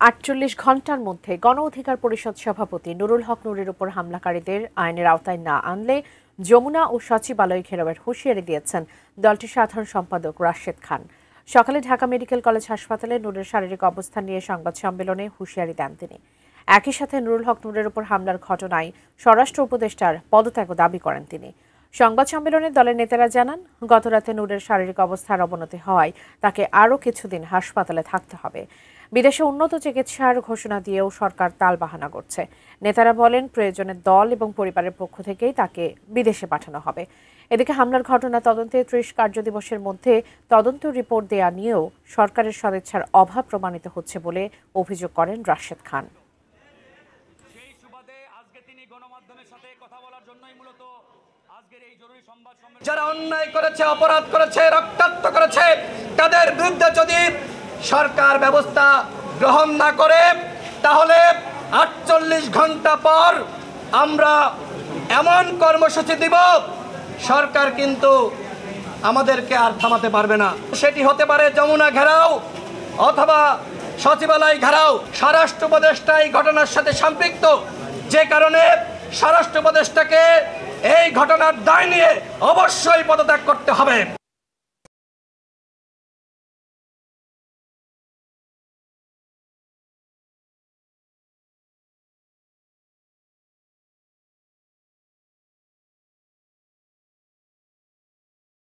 ৪৮ ঘণ্টার মধ্যে গণ অধিকার পরিষদ সভাপতি নুরুল হক নূরের উপর হামলাকারীদের আইনের আওতায় না আনলে যমুনা ও সচিবালয় ঘেরাওয়ের হুঁশিয়ারি দিয়েছেন দলটির সাধারণ সম্পাদক রাশেদ খান। সকালে ঢাকা মেডিকেল কলেজ হাসপাতালে নূরের শারীরিক অবস্থা নিয়ে সংবাদ সম্মেলনে হুঁশিয়ারি দেন তিনি। একই সাথে নুরুল হক নূরের উপর হামলার ঘটনায় স্বরাষ্ট্র উপদেষ্টার পদত্যাগও দাবি করেন তিনি। সংবাদ সম্মেলনে দলের নেতারা জানান, গতরাতে নূরের শারীরিক অবস্থার অবনতি হওয়ায় তাকে আরও কিছুদিন হাসপাতালে থাকতে হবে। বিদেশে উন্নত চিকিৎসার ঘোষণা দিয়েও সরকার তালবাহানা করছে। নেতারা বলেন, প্রয়োজনে দল এবং পরিবারের পক্ষ থেকেই তাকে বিদেশে পাঠানো হবে। এদিকে হামলার ঘটনা তদন্তে ৩০ কার্যদিবসের মধ্যে তদন্ত রিপোর্ট দেয়া নিয়েও সরকারের সদিচ্ছার অভাব প্রমাণিত হচ্ছে বলে অভিযোগ করেন রাশেদ খান। যারা অন্যায় করেছে, অপরাধ করেছে, রক্তাক্ত করেছে, তাদের বিরুদ্ধে যদি সরকার ব্যবস্থা গ্রহণ না করে, তাহলে ৪৮ ঘন্টা পর আমরা এমন কর্মসূচি দিব, সরকার কিন্তু আমাদেরকে আর থামাতে পারবে না। সেটি হতে পারে যমুনা ঘেরাও অথবা সচিবালয় ঘেরাও। স্বরাষ্ট্র উপদেষ্টা এই ঘটনার সাথে সম্পৃক্ত, যে কারণে স্বরাষ্ট্র উপদেষ্টাকে এই ঘটনার দায় নিয়ে অবশ্যই পদত্যাগ করতে হবে।